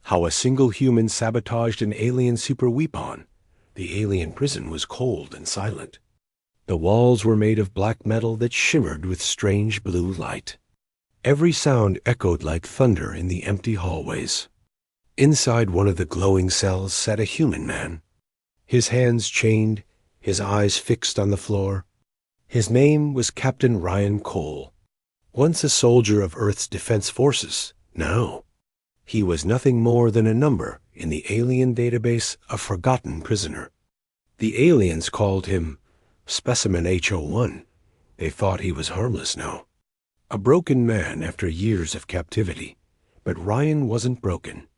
How a single human sabotaged an alien superweapon. The alien prison was cold and silent. The walls were made of black metal that shimmered with strange blue light. Every sound echoed like thunder in the empty hallways. Inside one of the glowing cells sat a human man. His hands chained, his eyes fixed on the floor. His name was Captain Ryan Cole. Once a soldier of Earth's defense forces, now he was nothing more than a number in the alien database, a forgotten prisoner. The aliens called him Specimen H01. They thought he was harmless now. A broken man after years of captivity. But Ryan wasn't broken.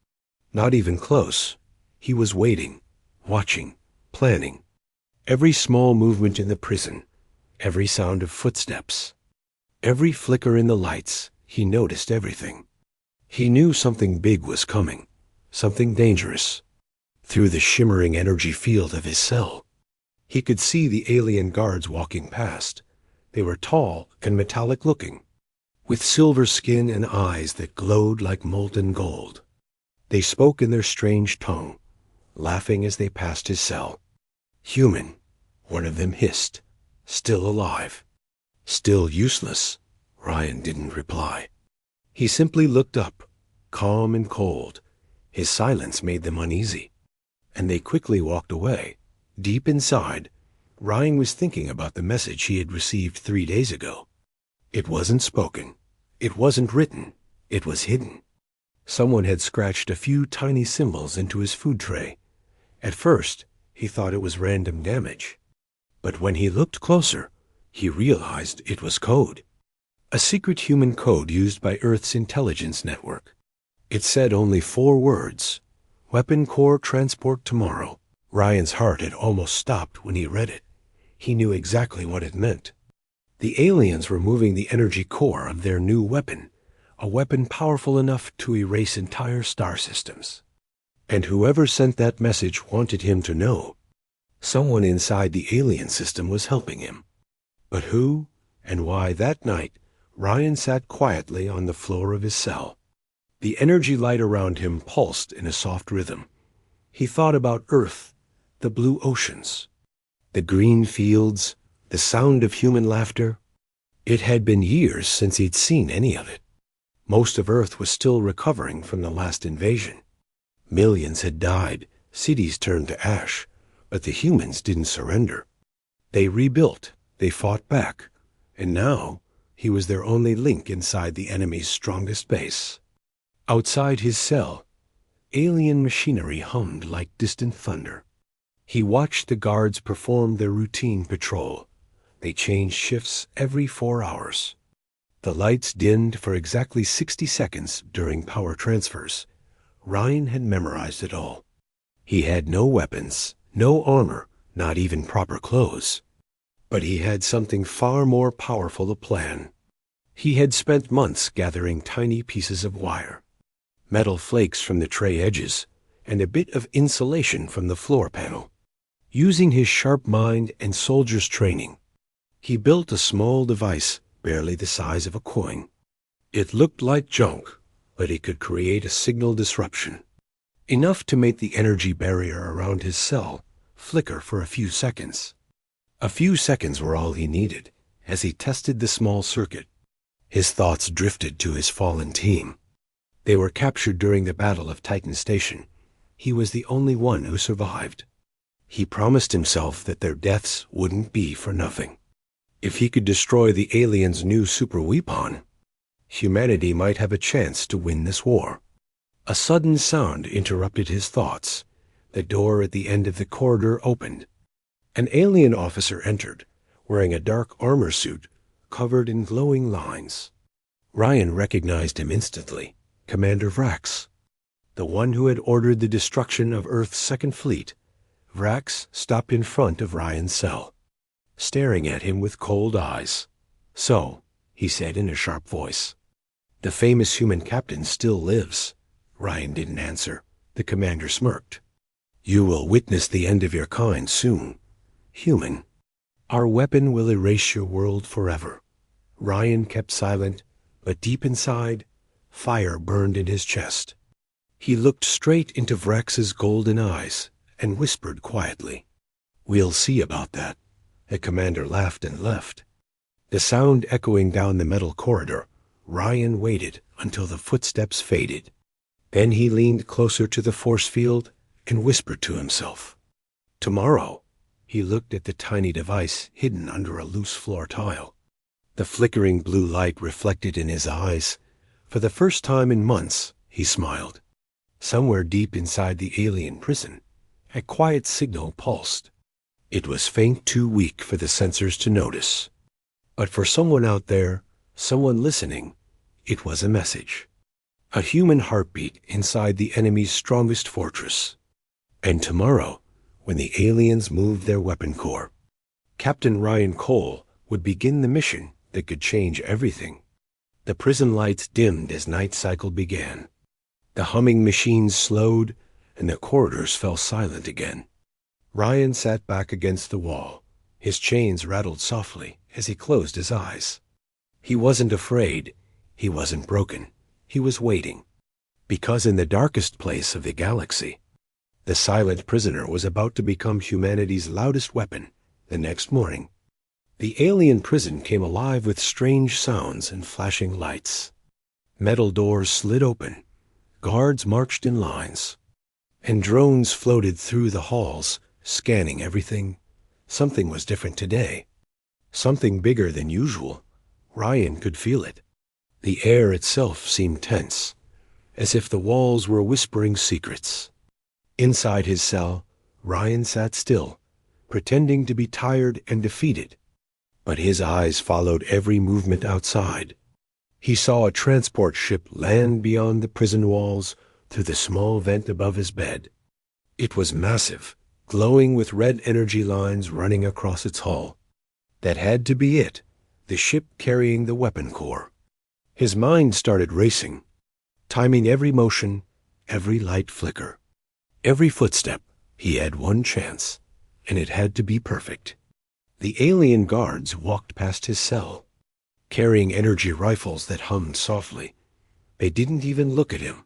Not even close. He was waiting, watching, planning. Every small movement in the prison, every sound of footsteps, every flicker in the lights, he noticed everything. He knew something big was coming, something dangerous. Through the shimmering energy field of his cell, he could see the alien guards walking past. They were tall and metallic-looking, with silver skin and eyes that glowed like molten gold. They spoke in their strange tongue, laughing as they passed his cell. Human, one of them hissed. Still alive. Still useless. Ryan didn't reply. He simply looked up, calm and cold. His silence made them uneasy, and they quickly walked away. Deep inside, Ryan was thinking about the message he had received 3 days ago. It wasn't spoken. It wasn't written. It was hidden. Someone had scratched a few tiny symbols into his food tray. At first, he thought it was random damage. But when he looked closer, he realized it was code. A secret human code used by Earth's intelligence network. It said only 4 words. Weapon core transport tomorrow. Ryan's heart had almost stopped when he read it. He knew exactly what it meant. The aliens were moving the energy core of their new weapon, a weapon powerful enough to erase entire star systems. And whoever sent that message wanted him to know. Someone inside the alien system was helping him. But who and why? That night, Ryan sat quietly on the floor of his cell. The energy light around him pulsed in a soft rhythm. He thought about Earth, the blue oceans, the green fields, the sound of human laughter. It had been years since he'd seen any of it. Most of Earth was still recovering from the last invasion. Millions had died, cities turned to ash, but the humans didn't surrender. They rebuilt, they fought back, and now he was their only link inside the enemy's strongest base. Outside his cell, alien machinery hummed like distant thunder. He watched the guards perform their routine patrol. They changed shifts every 4 hours. The lights dimmed for exactly 60 seconds during power transfers. Ryan had memorized it all. He had no weapons, no armor, not even proper clothes. But he had something far more powerful to plan. He had spent months gathering tiny pieces of wire, metal flakes from the tray edges, and a bit of insulation from the floor panel. Using his sharp mind and soldier's training, he built a small device barely the size of a coin. It looked like junk, but it could create a signal disruption, enough to make the energy barrier around his cell flicker for a few seconds. A few seconds were all he needed as he tested the small circuit. His thoughts drifted to his fallen team. They were captured during the Battle of Titan Station. He was the only one who survived. He promised himself that their deaths wouldn't be for nothing. If he could destroy the aliens' new superweapon, humanity might have a chance to win this war. A sudden sound interrupted his thoughts. The door at the end of the corridor opened. An alien officer entered, wearing a dark armor suit covered in glowing lines. Ryan recognized him instantly. Commander Vrax, the one who had ordered the destruction of Earth's Second Fleet. Vrax stopped in front of Ryan's cell, staring at him with cold eyes. "So," he said in a sharp voice, "the famous human captain still lives." Ryan didn't answer. The commander smirked. "You will witness the end of your kind soon, human. Our weapon will erase your world forever." Ryan kept silent, but deep inside, fire burned in his chest. He looked straight into Vrax's golden eyes and whispered quietly, "We'll see about that." The commander laughed and left. The sound echoing down the metal corridor, Ryan waited until the footsteps faded. Then he leaned closer to the force field and whispered to himself, "Tomorrow." He looked at the tiny device hidden under a loose floor tile. The flickering blue light reflected in his eyes. For the first time in months, he smiled. Somewhere deep inside the alien prison, a quiet signal pulsed. It was faint, too weak for the sensors to notice. But for someone out there, someone listening, it was a message. A human heartbeat inside the enemy's strongest fortress. And tomorrow, when the aliens moved their weapon core, Captain Ryan Cole would begin the mission that could change everything. The prison lights dimmed as night cycle began. The humming machines slowed, and the corridors fell silent again. Ryan sat back against the wall. His chains rattled softly as he closed his eyes. He wasn't afraid. He wasn't broken. He was waiting. Because in the darkest place of the galaxy, the silent prisoner was about to become humanity's loudest weapon the next morning. The alien prison came alive with strange sounds and flashing lights. Metal doors slid open. Guards marched in lines. And drones floated through the halls, scanning everything. Something was different today. Something bigger than usual. Ryan could feel it. The air itself seemed tense, as if the walls were whispering secrets. Inside his cell, Ryan sat still, pretending to be tired and defeated. But his eyes followed every movement outside. He saw a transport ship land beyond the prison walls through the small vent above his bed. It was massive, glowing with red energy lines running across its hull. That had to be it, the ship carrying the weapon core. His mind started racing, timing every motion, every light flicker. Every footstep. He had one chance, and it had to be perfect. The alien guards walked past his cell, carrying energy rifles that hummed softly. They didn't even look at him.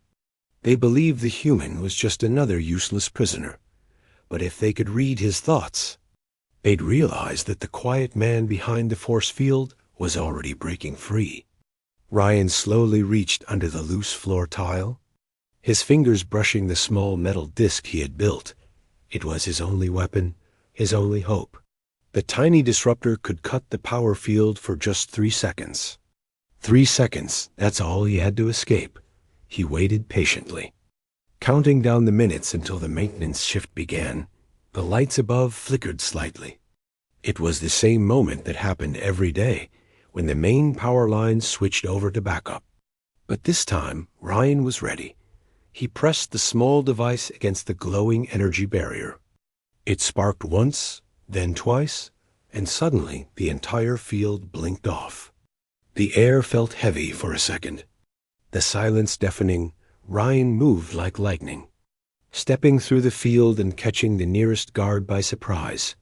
They believed the human was just another useless prisoner. But if they could read his thoughts, they'd realize that the quiet man behind the force field was already breaking free. Ryan slowly reached under the loose floor tile, his fingers brushing the small metal disc he had built. It was his only weapon, his only hope. The tiny disruptor could cut the power field for just 3 seconds. 3 seconds, that's all he had to escape. He waited patiently, counting down the minutes until the maintenance shift began. The lights above flickered slightly. It was the same moment that happened every day when the main power lines switched over to backup. But this time, Ryan was ready. He pressed the small device against the glowing energy barrier. It sparked once, then twice, and suddenly the entire field blinked off. The air felt heavy for a second. The silence deafening, Ryan moved like lightning, stepping through the field and catching the nearest guard by surprise.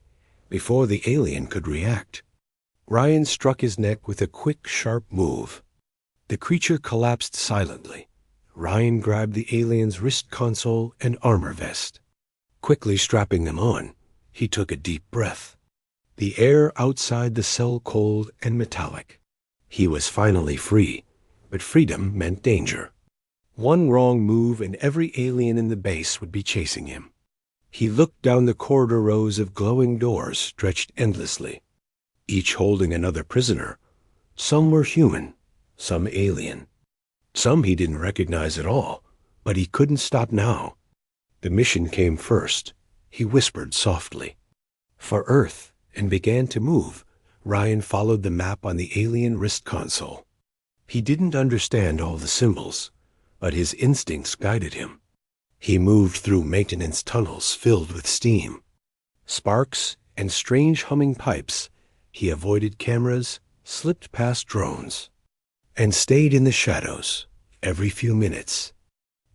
Before the alien could react, Ryan struck his neck with a quick, sharp move. The creature collapsed silently. Ryan grabbed the alien's wrist console and armor vest. Quickly strapping them on, he took a deep breath. The air outside the cell cold and metallic. He was finally free, but freedom meant danger. One wrong move and every alien in the base would be chasing him. He looked down the corridor rows of glowing doors stretched endlessly, each holding another prisoner. Some were human, some alien. Some he didn't recognize at all, but he couldn't stop now. The mission came first. He whispered softly, "For Earth," and began to move. Ryan followed the map on the alien wrist console. He didn't understand all the symbols, but his instincts guided him. He moved through maintenance tunnels filled with steam, sparks, and strange humming pipes. He avoided cameras, slipped past drones, and stayed in the shadows. Every few minutes,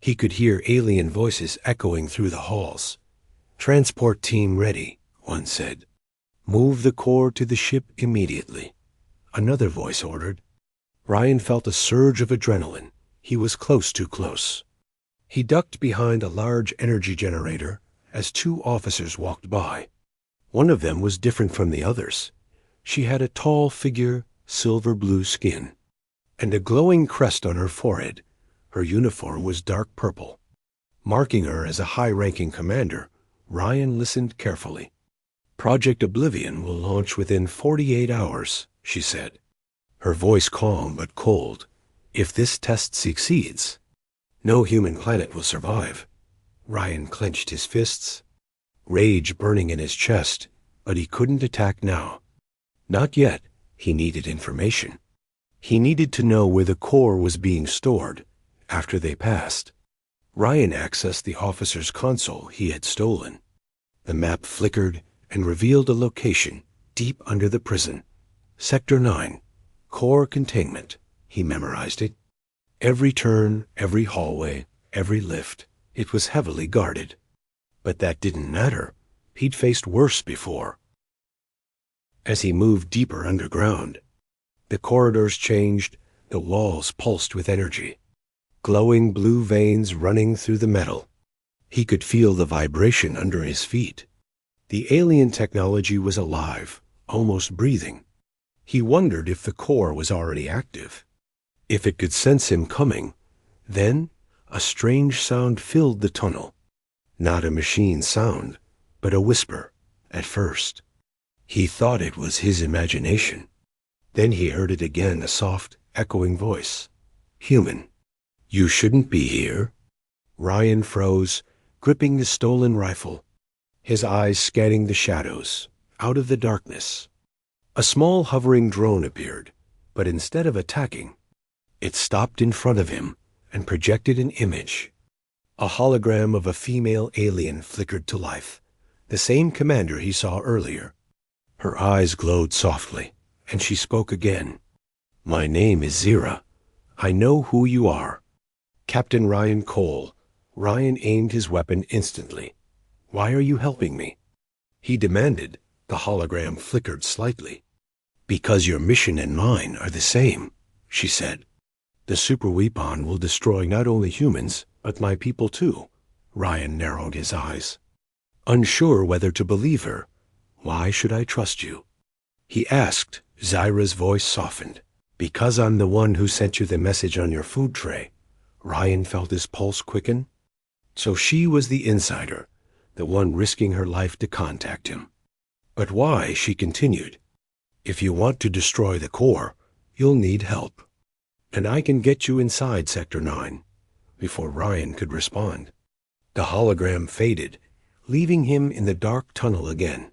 he could hear alien voices echoing through the halls. "Transport team ready," one said. "Move the core to the ship immediately," another voice ordered. Ryan felt a surge of adrenaline. He was close, too close. He ducked behind a large energy generator as two officers walked by. One of them was different from the others. She had a tall figure, silver blue skin, and a glowing crest on her forehead. Her uniform was dark purple. Marking her as a high-ranking commander, Ryan listened carefully. "Project Oblivion will launch within 48 hours, she said, her voice calm but cold. "If this test succeeds, no human planet will survive." Ryan clenched his fists, rage burning in his chest, but he couldn't attack now. Not yet. He needed information. He needed to know where the core was being stored after they passed. Ryan accessed the officer's console he had stolen. The map flickered and revealed a location deep under the prison. Sector 9, core containment. He memorized it. Every turn, every hallway, every lift, it was heavily guarded. But that didn't matter. He'd faced worse before. As he moved deeper underground, the corridors changed, the walls pulsed with energy. Glowing blue veins running through the metal. He could feel the vibration under his feet. The alien technology was alive, almost breathing. He wondered if the core was already active, if it could sense him coming. Then a strange sound filled the tunnel. Not a machine sound, but a whisper, at first. He thought it was his imagination. Then he heard it again, a soft, echoing voice. "Human, you shouldn't be here." Ryan froze, gripping the stolen rifle, his eyes scanning the shadows, out of the darkness. A small hovering drone appeared, but instead of attacking, it stopped in front of him and projected an image. A hologram of a female alien flickered to life, the same commander he saw earlier. Her eyes glowed softly, and she spoke again. "My name is Zira. I know who you are. Captain Ryan Cole." Ryan aimed his weapon instantly. "Why are you helping me?" he demanded. The hologram flickered slightly. "Because your mission and mine are the same," she said. "The Superweapon will destroy not only humans, but my people too." Ryan narrowed his eyes, unsure whether to believe her. "Why should I trust you?" he asked. Zira's voice softened. "Because I'm the one who sent you the message on your food tray." Ryan felt his pulse quicken. So she was the insider, the one risking her life to contact him. "But why?" she continued. "If you want to destroy the core, you'll need help. And I can get you inside Sector 9. Before Ryan could respond, the hologram faded, leaving him in the dark tunnel again.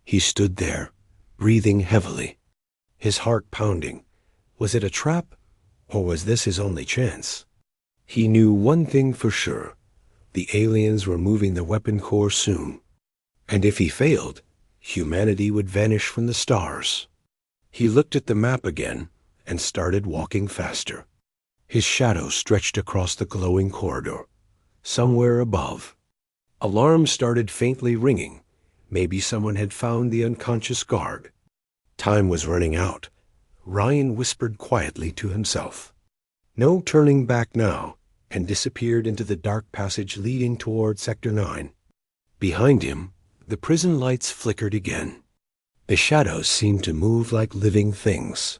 He stood there, breathing heavily, his heart pounding. Was it a trap, or was this his only chance? He knew one thing for sure. The aliens were moving the weapon core soon. And if he failed, humanity would vanish from the stars. He looked at the map again and started walking faster. His shadow stretched across the glowing corridor. Somewhere above, alarms started faintly ringing. Maybe someone had found the unconscious guard. Time was running out. Ryan whispered quietly to himself. No turning back now, and disappeared into the dark passage leading toward Sector 9. Behind him, the prison lights flickered again. The shadows seemed to move like living things.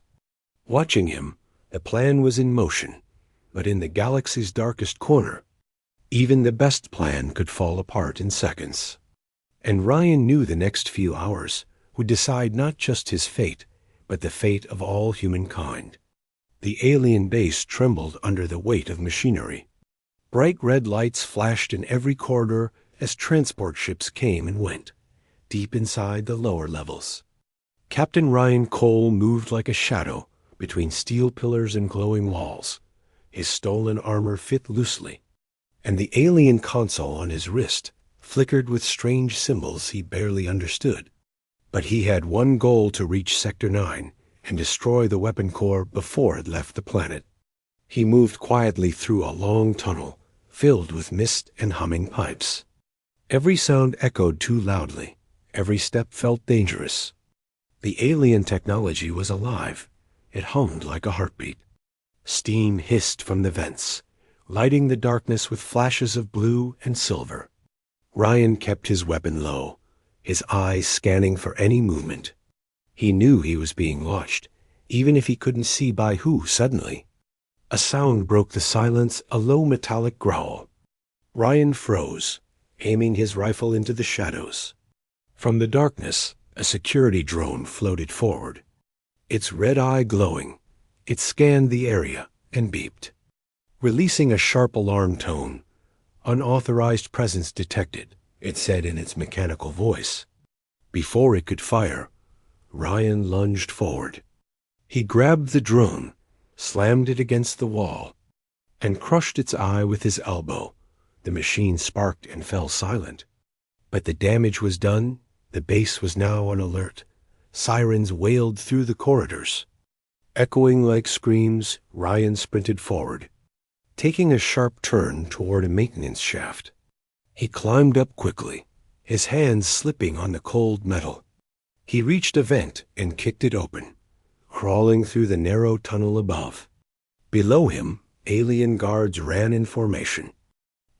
Watching him, the plan was in motion, but in the galaxy's darkest corner, even the best plan could fall apart in seconds. And Ryan knew the next few hours would decide not just his fate, but the fate of all humankind. The alien base trembled under the weight of machinery. Bright red lights flashed in every corridor as transport ships came and went, deep inside the lower levels. Captain Ryan Cole moved like a shadow between steel pillars and glowing walls. His stolen armor fit loosely, and the alien console on his wrist flickered with strange symbols he barely understood. But he had one goal: to reach Sector 9 and destroy the weapon core before it left the planet. He moved quietly through a long tunnel filled with mist and humming pipes. Every sound echoed too loudly. Every step felt dangerous. The alien technology was alive. It hummed like a heartbeat. Steam hissed from the vents. lighting the darkness with flashes of blue and silver. Ryan kept his weapon low, his eyes scanning for any movement. He knew he was being watched, even if he couldn't see by who. Suddenly, a sound broke the silence, a low metallic growl. Ryan froze, aiming his rifle into the shadows. From the darkness, a security drone floated forward, its red eye glowing. It scanned the area and beeped, releasing a sharp alarm tone. "Unauthorized presence detected," it said in its mechanical voice. Before it could fire, Ryan lunged forward. He grabbed the drone, slammed it against the wall, and crushed its eye with his elbow. The machine sparked and fell silent. But the damage was done. The base was now on alert. Sirens wailed through the corridors. Echoing like screams, Ryan sprinted forward, taking a sharp turn toward a maintenance shaft. He climbed up quickly, his hands slipping on the cold metal. He reached a vent and kicked it open, crawling through the narrow tunnel above. Below him, alien guards ran in formation,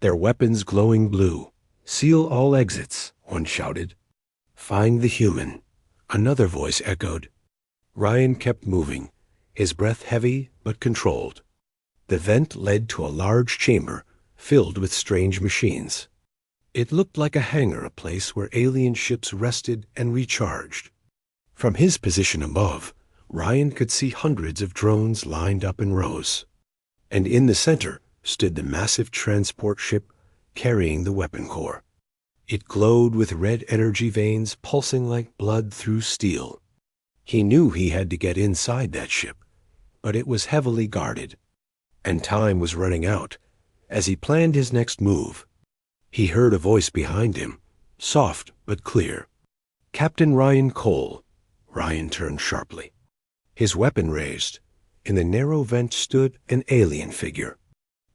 their weapons glowing blue. "Seal all exits," one shouted. "Find the human," another voice echoed. Ryan kept moving, his breath heavy but controlled. The vent led to a large chamber filled with strange machines. It looked like a hangar, a place where alien ships rested and recharged. From his position above, Ryan could see hundreds of drones lined up in rows. And in the center stood the massive transport ship carrying the weapon core. It glowed with red energy veins pulsing like blood through steel. He knew he had to get inside that ship, but it was heavily guarded, and time was running out. As he planned his next move, he heard a voice behind him, soft but clear. "Captain Ryan Cole." Ryan turned sharply, his weapon raised. In the narrow vent stood an alien figure,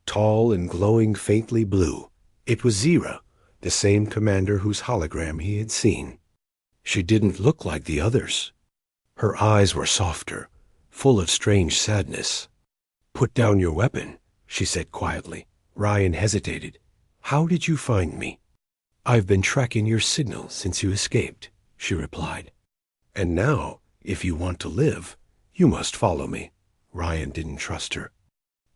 tall and glowing faintly blue. It was Zira, the same commander whose hologram he had seen. She didn't look like the others. Her eyes were softer, full of strange sadness. "Put down your weapon," she said quietly. Ryan hesitated. "How did you find me?" "I've been tracking your signal since you escaped," she replied. "And now, if you want to live, you must follow me." Ryan didn't trust her.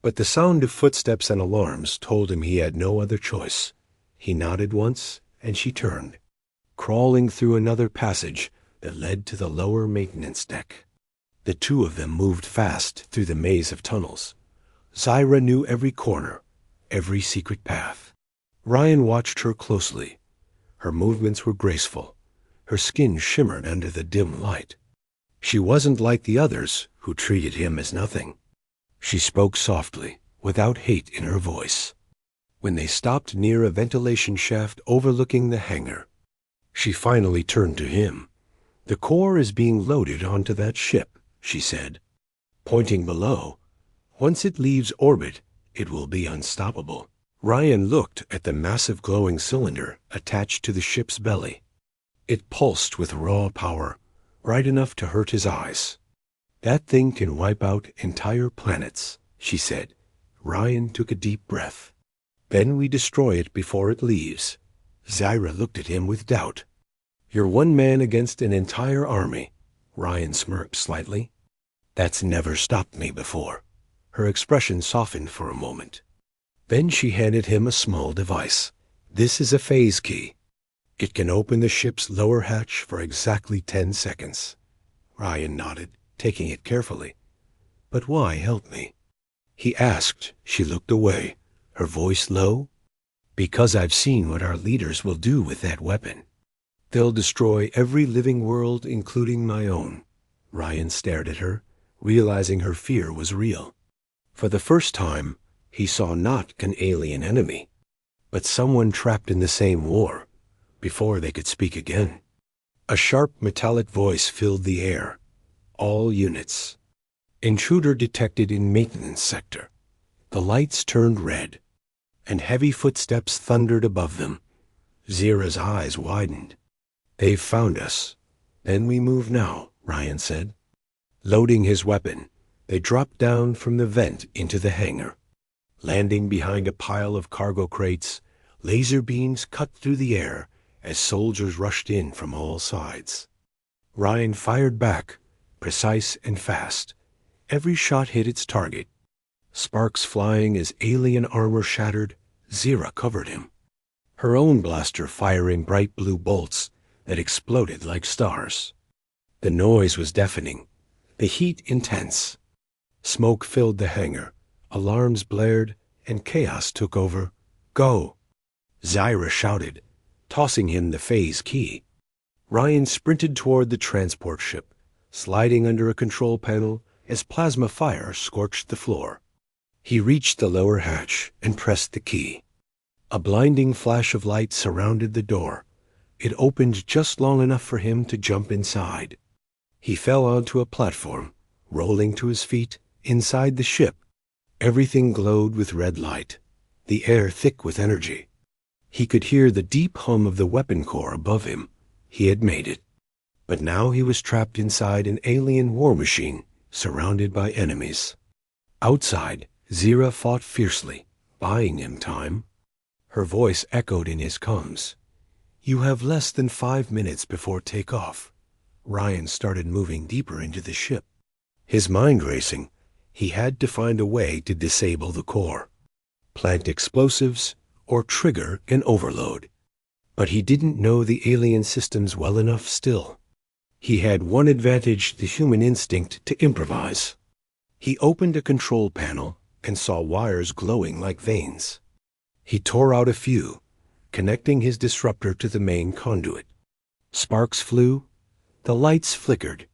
But the sound of footsteps and alarms told him he had no other choice. He nodded once, and she turned, crawling through another passage that led to the lower maintenance deck. The two of them moved fast through the maze of tunnels. Zira knew every corner, every secret path. Ryan watched her closely. Her movements were graceful. Her skin shimmered under the dim light. She wasn't like the others who treated him as nothing. She spoke softly, without hate in her voice. When they stopped near a ventilation shaft overlooking the hangar, she finally turned to him. "The core is being loaded onto that ship," she said, pointing below. "Once it leaves orbit, it will be unstoppable." Ryan looked at the massive glowing cylinder attached to the ship's belly. It pulsed with raw power, bright enough to hurt his eyes. "That thing can wipe out entire planets," she said. Ryan took a deep breath. "Then we destroy it before it leaves." Zira looked at him with doubt. "You're one man against an entire army." Ryan smirked slightly. "That's never stopped me before." Her expression softened for a moment. Then she handed him a small device. "This is a phase key. It can open the ship's lower hatch for exactly 10 seconds. Ryan nodded, taking it carefully. "But why help me?" he asked. She looked away, her voice low. "Because I've seen what our leaders will do with that weapon. They'll destroy every living world, including my own." Ryan stared at her, realizing her fear was real. For the first time, he saw not an alien enemy, but someone trapped in the same war. Before they could speak again, a sharp metallic voice filled the air. "All units. Intruder detected in maintenance sector." The lights turned red, and heavy footsteps thundered above them. Zira's eyes widened. "They've found us. Then we move now," Ryan said. Loading his weapon, they dropped down from the vent into the hangar. Landing behind a pile of cargo crates, laser beams cut through the air as soldiers rushed in from all sides. Ryan fired back, precise and fast. Every shot hit its target. Sparks flying as alien armor shattered, Zira covered him, her own blaster firing bright blue bolts that exploded like stars. The noise was deafening, the heat intense. Smoke filled the hangar, alarms blared, and chaos took over. "Go!" Zira shouted, tossing him the phase key. Ryan sprinted toward the transport ship, sliding under a control panel as plasma fire scorched the floor. He reached the lower hatch and pressed the key. A blinding flash of light surrounded the door. It opened just long enough for him to jump inside. He fell onto a platform, rolling to his feet inside the ship. Everything glowed with red light, the air thick with energy. He could hear the deep hum of the weapon core above him. He had made it. But now he was trapped inside an alien war machine, surrounded by enemies. Outside, Zira fought fiercely, buying him time. Her voice echoed in his comms. "You have less than 5 minutes before takeoff." Ryan started moving deeper into the ship. His mind racing. He had to find a way to disable the core, plant explosives, or trigger an overload. But he didn't know the alien systems well enough still. He had one advantage: the human instinct to improvise. He opened a control panel and saw wires glowing like veins. He tore out a few, connecting his disruptor to the main conduit. Sparks flew, the lights flickered,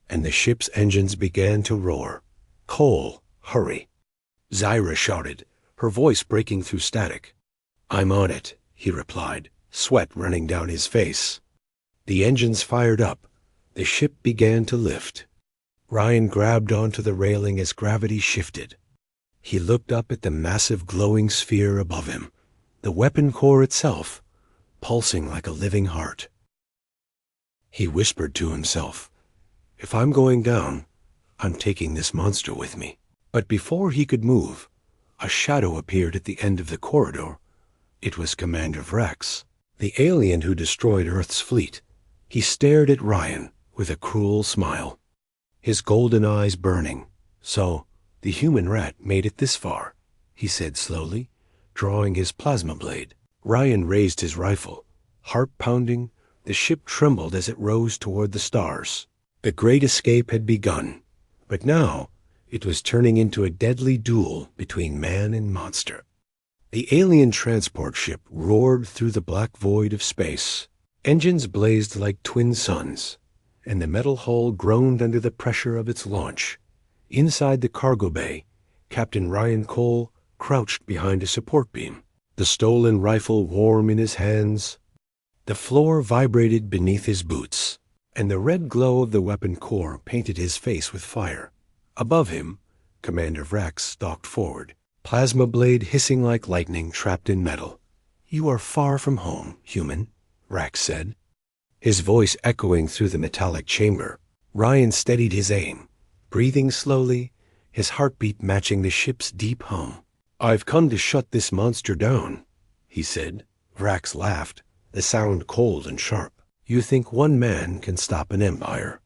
and the ship's engines began to roar. "Cole, hurry!" Zira shouted, her voice breaking through static. "I'm on it," he replied, sweat running down his face. The engines fired up. The ship began to lift. Ryan grabbed onto the railing as gravity shifted. He looked up at the massive glowing sphere above him, the weapon core itself, pulsing like a living heart. He whispered to himself, "If I'm going down, I'm taking this monster with me." But before he could move, a shadow appeared at the end of the corridor. It was Commander Vrax, the alien who destroyed Earth's fleet. He stared at Ryan with a cruel smile, his golden eyes burning. "So, the human rat made it this far," he said slowly, drawing his plasma blade. Ryan raised his rifle. Heart pounding, the ship trembled as it rose toward the stars. The great escape had begun, but now it was turning into a deadly duel between man and monster. The alien transport ship roared through the black void of space. Engines blazed like twin suns, and the metal hull groaned under the pressure of its launch. Inside the cargo bay, Captain Ryan Cole crouched behind a support beam, the stolen rifle warm in his hands. The floor vibrated beneath his boots, and the red glow of the weapon core painted his face with fire. Above him, Commander Vrax stalked forward, plasma blade hissing like lightning trapped in metal. "You are far from home, human," Vrax said, his voice echoing through the metallic chamber. Ryan steadied his aim, breathing slowly, his heartbeat matching the ship's deep hum. "I've come to shut this monster down," he said. Vrax laughed, the sound cold and sharp. "You think one man can stop an empire?"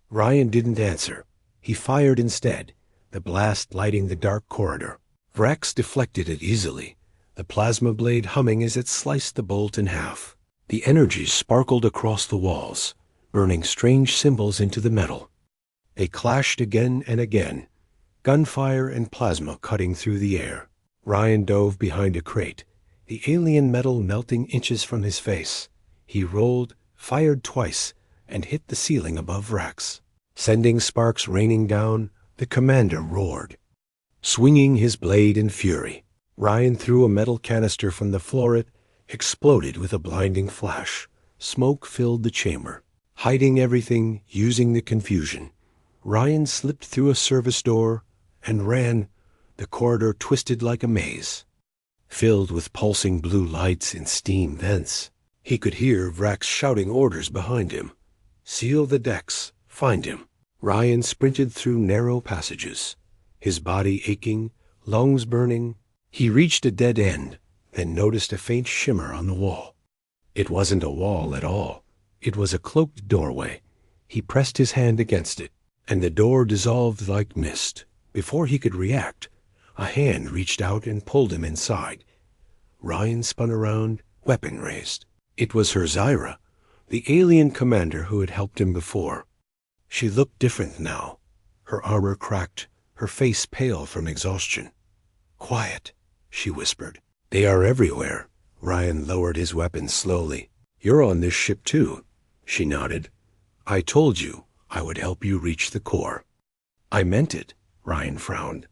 Ryan didn't answer. He fired instead, the blast lighting the dark corridor. Vrax deflected it easily, the plasma blade humming as it sliced the bolt in half. The energy sparkled across the walls, burning strange symbols into the metal. They clashed again and again, gunfire and plasma cutting through the air. Ryan dove behind a crate, the alien metal melting inches from his face. He rolled, fired twice, and hit the ceiling above Vrax. Sending sparks raining down, the commander roared, swinging his blade in fury. Ryan threw a metal canister from the floor. It exploded with a blinding flash. Smoke filled the chamber. Hiding everything, using the confusion, Ryan slipped through a service door and ran. The corridor twisted like a maze, filled with pulsing blue lights and steam vents. He could hear Vrax shouting orders behind him. "Seal the decks. Find him." Ryan sprinted through narrow passages, his body aching, lungs burning, He reached a dead end, then noticed a faint shimmer on the wall. It wasn't a wall at all. It was a cloaked doorway. He pressed his hand against it, and the door dissolved like mist. Before he could react, a hand reached out and pulled him inside. Ryan spun around, weapon raised. It was her Zyra, the alien commander who had helped him before. She looked different now, her armor cracked, her face pale from exhaustion. "Quiet," she whispered. "They are everywhere." Ryan lowered his weapon slowly. "You're on this ship too." She nodded. "I told you I would help you reach the core." "I meant it," Ryan frowned.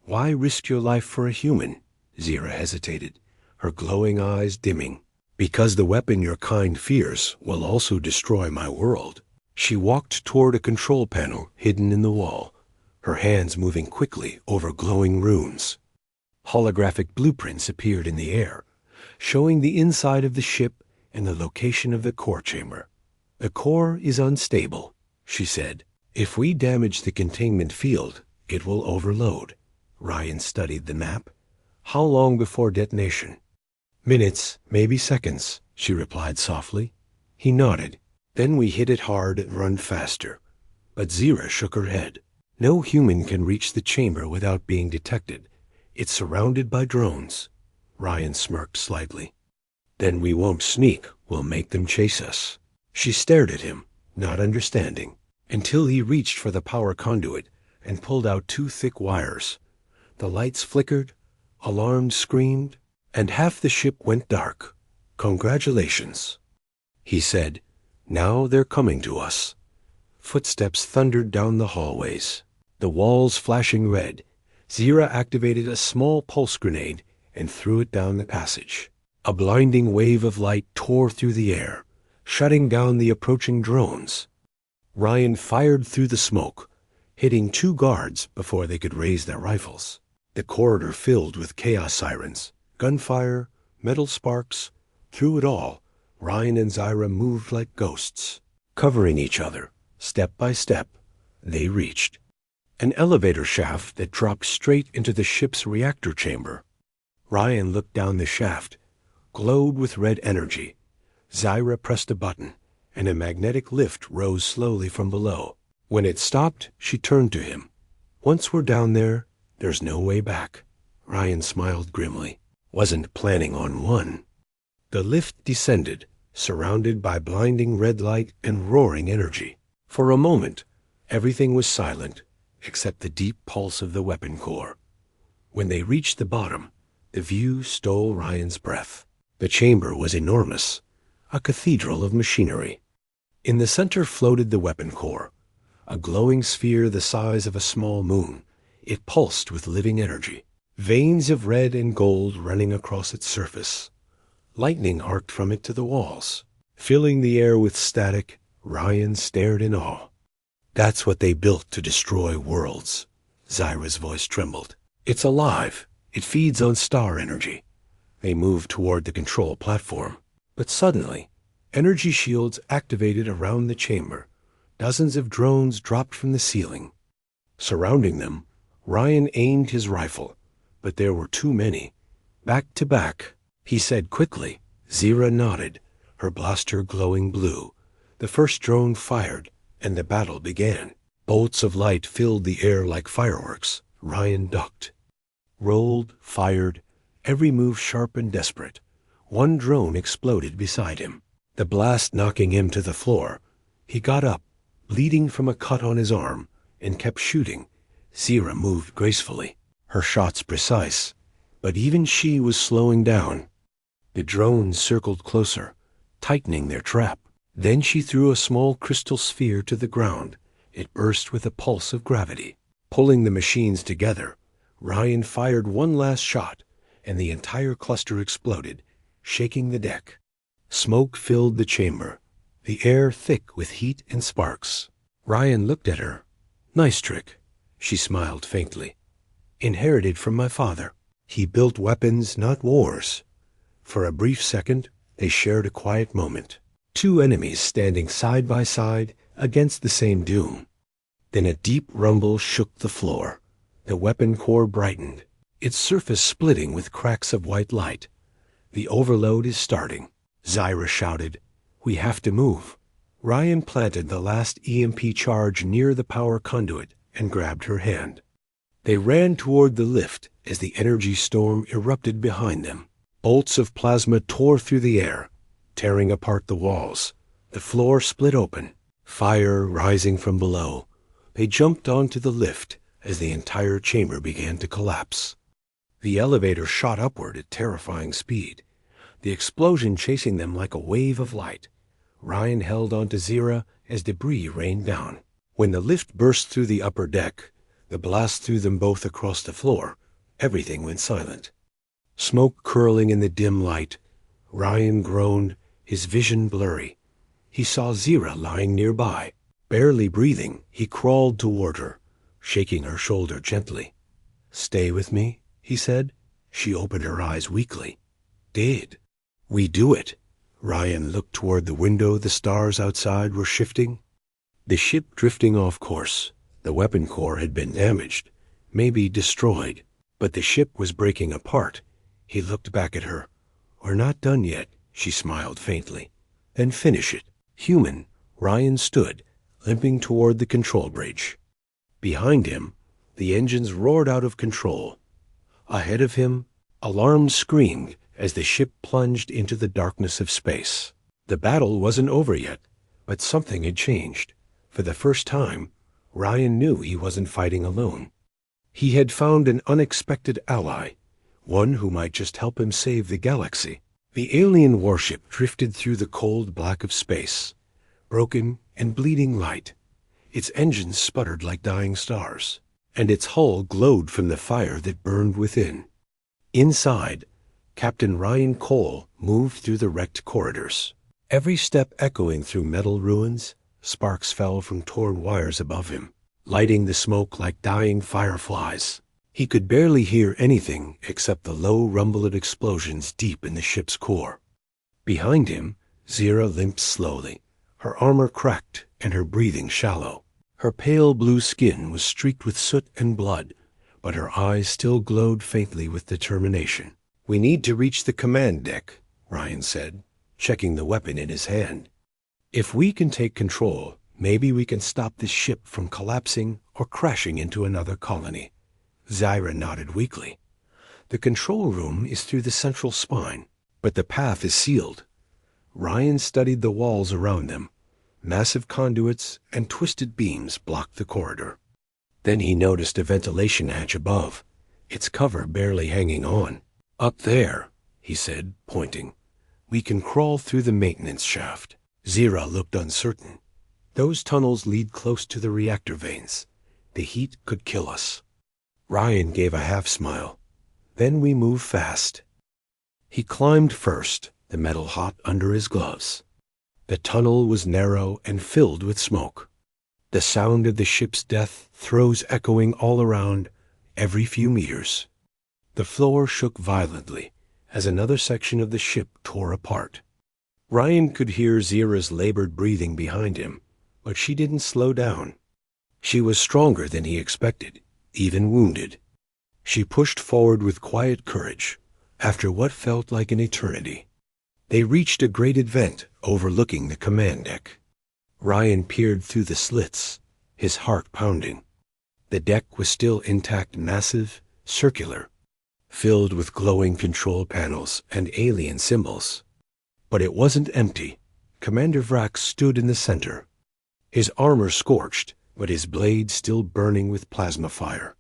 "Why risk your life for a human?" Zyra hesitated, her glowing eyes dimming. "Because the weapon your kind fears will also destroy my world." She walked toward a control panel hidden in the wall, her hands moving quickly over glowing runes. Holographic blueprints appeared in the air, showing the inside of the ship and the location of the core chamber. "The core is unstable," she said. "If we damage the containment field, it will overload." Ryan studied the map. "How long before detonation?" "Minutes, maybe seconds," she replied softly. He nodded. "Then we hit it hard and run faster." But Zyra shook her head. "No human can reach the chamber without being detected. It's surrounded by drones." Ryan smirked slightly. "Then we won't sneak. We'll make them chase us." She stared at him, not understanding, until he reached for the power conduit and pulled out 2 thick wires. The lights flickered, alarms screamed, and half the ship went dark. "Congratulations," he said. "Now they're coming to us." Footsteps thundered down the hallways, the walls flashing red. Zyra activated a small pulse grenade and threw it down the passage. A blinding wave of light tore through the air, shutting down the approaching drones. Ryan fired through the smoke, hitting 2 guards before they could raise their rifles. The corridor filled with chaos sirens, gunfire, metal sparks. Through it all, Ryan and Zyra moved like ghosts, covering each other. Step by step, they reached an elevator shaft that dropped straight into the ship's reactor chamber. Ryan looked down the shaft, glowed with red energy. Zyra pressed a button, and a magnetic lift rose slowly from below. When it stopped, she turned to him. "Once we're down there, there's no way back." Ryan smiled grimly. "Wasn't planning on one." The lift descended, surrounded by blinding red light and roaring energy. For a moment, everything was silent, except the deep pulse of the weapon core. When they reached the bottom, the view stole Ryan's breath. The chamber was enormous, a cathedral of machinery. In the center floated the weapon core, a glowing sphere the size of a small moon. It pulsed with living energy, veins of red and gold running across its surface. Lightning arced from it to the walls, filling the air with static. Ryan stared in awe. "That's what they built to destroy worlds." Zyra's voice trembled. "It's alive. It feeds on star energy." They moved toward the control platform. But suddenly, energy shields activated around the chamber. Dozens of drones dropped from the ceiling. Surrounding them, Ryan aimed his rifle, but there were too many. "Back to back," he said quickly. Zyra nodded, her blaster glowing blue. The first drone fired, and the battle began. Bolts of light filled the air like fireworks. Ryan ducked, rolled, fired, every move sharp and desperate. One drone exploded beside him, the blast knocking him to the floor. He got up, bleeding from a cut on his arm, and kept shooting. Zyra moved gracefully, her shots precise, but even she was slowing down. The drones circled closer, tightening their trap. Then she threw a small crystal sphere to the ground. It burst with a pulse of gravity. Pulling the machines together, Ryan fired one last shot, and the entire cluster exploded, shaking the deck. Smoke filled the chamber, the air thick with heat and sparks. Ryan looked at her. "Nice trick," she smiled faintly. "Inherited from my father. He built weapons, not wars." For a brief second, they shared a quiet moment. 2 enemies standing side by side against the same doom. Then a deep rumble shook the floor. The weapon core brightened. its surface splitting with cracks of white light. "The overload is starting," Zyra shouted. "We have to move." Ryan planted the last EMP charge near the power conduit and grabbed her hand. They ran toward the lift as the energy storm erupted behind them. Bolts of plasma tore through the air, tearing apart the walls. The floor split open, fire rising from below. They jumped onto the lift as the entire chamber began to collapse. The elevator shot upward at terrifying speed, the explosion chasing them like a wave of light. Ryan held onto Zyra as debris rained down. When the lift burst through the upper deck, the blast threw them both across the floor. Everything went silent. Smoke curling in the dim light. Ryan groaned, his vision blurry. He saw Zyra lying nearby. Barely breathing, he crawled toward her, shaking her shoulder gently. "Stay with me," he said. She opened her eyes weakly. "Did we do it?" Ryan looked toward the window. The stars outside were shifting. The ship drifting off course. The weapon core had been damaged, maybe destroyed, but the ship was breaking apart. He looked back at her. "We're not done yet," she smiled faintly. "Then finish it." Human, Ryan stood, limping toward the control bridge. Behind him, the engines roared out of control. Ahead of him, alarms screamed as the ship plunged into the darkness of space. The battle wasn't over yet, but something had changed. For the first time, Ryan knew he wasn't fighting alone. He had found an unexpected ally, one who might just help him save the galaxy. The alien warship drifted through the cold black of space, broken and bleeding light. Its engines sputtered like dying stars, and its hull glowed from the fire that burned within. Inside, Captain Ryan Cole moved through the wrecked corridors. Every step echoing through metal ruins, sparks fell from torn wires above him, lighting the smoke like dying fireflies. He could barely hear anything except the low rumble of explosions deep in the ship's core. Behind him, Zyra limped slowly, her armor cracked and her breathing shallow. Her pale blue skin was streaked with soot and blood, but her eyes still glowed faintly with determination. "We need to reach the command deck," Ryan said, checking the weapon in his hand. "If we can take control, maybe we can stop this ship from collapsing or crashing into another colony." Zyra nodded weakly. "The control room is through the central spine, but the path is sealed." Ryan studied the walls around them. Massive conduits and twisted beams blocked the corridor. Then he noticed a ventilation hatch above, its cover barely hanging on. "Up there," he said, pointing. "We can crawl through the maintenance shaft." Zyra looked uncertain. "Those tunnels lead close to the reactor veins. The heat could kill us." Ryan gave a half smile. "Then we move fast." He climbed first, the metal hot under his gloves. The tunnel was narrow and filled with smoke. The sound of the ship's death throes echoing all around, every few meters. The floor shook violently as another section of the ship tore apart. Ryan could hear Zyra's labored breathing behind him, but she didn't slow down. She was stronger than he expected, even wounded. She pushed forward with quiet courage, after what felt like an eternity. They reached a grated vent overlooking the command deck. Ryan peered through the slits, his heart pounding. The deck was still intact, massive, circular, filled with glowing control panels and alien symbols. But it wasn't empty. Commander Vrax stood in the center, his armor scorched, but his blade still burning with plasma fire.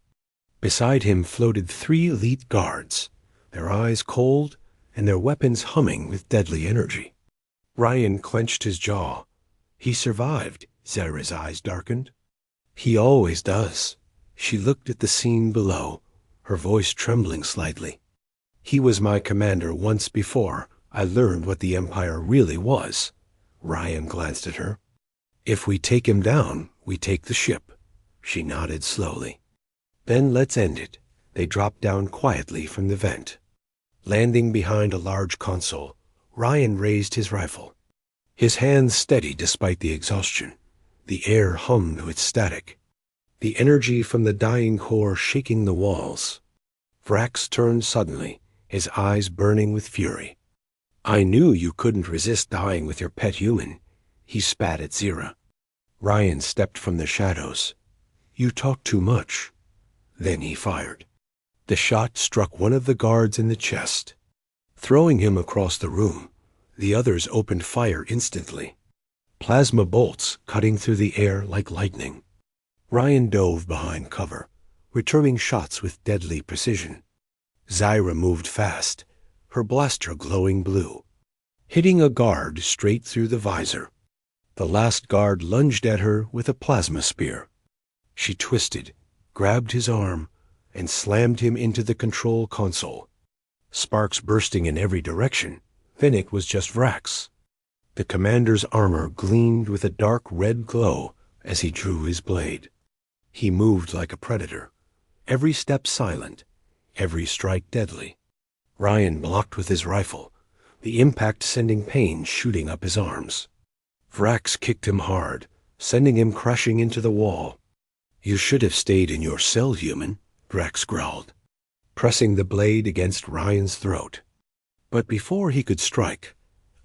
Beside him floated 3 elite guards, their eyes cold and their weapons humming with deadly energy. Ryan clenched his jaw. He survived. Zyra's eyes darkened. "He always does." She looked at the scene below, her voice trembling slightly. "He was my commander once before I learned what the Empire really was." Ryan glanced at her. "If we take him down, we take the ship." She nodded slowly. "Then let's end it." They dropped down quietly from the vent. Landing behind a large console, Ryan raised his rifle. His hands steady despite the exhaustion. The air hummed with static, the energy from the dying core shaking the walls. Vrax turned suddenly, his eyes burning with fury. "I knew you couldn't resist dying with your pet human," he spat at Zira. Ryan stepped from the shadows. "You talk too much." Then he fired. The shot struck one of the guards in the chest. Throwing him across the room, the others opened fire instantly. Plasma bolts cutting through the air like lightning. Ryan dove behind cover, returning shots with deadly precision. Zira moved fast, her blaster glowing blue, hitting a guard straight through the visor. The last guard lunged at her with a plasma spear. She twisted, grabbed his arm, and slammed him into the control console. Sparks bursting in every direction, then it was just Vrax. The commander's armor gleamed with a dark red glow as he drew his blade. He moved like a predator, every step silent, every strike deadly. Ryan blocked with his rifle, the impact sending pain shooting up his arms. Vrax kicked him hard, sending him crashing into the wall. "You should have stayed in your cell, human," Vrax growled, pressing the blade against Ryan's throat. But before he could strike,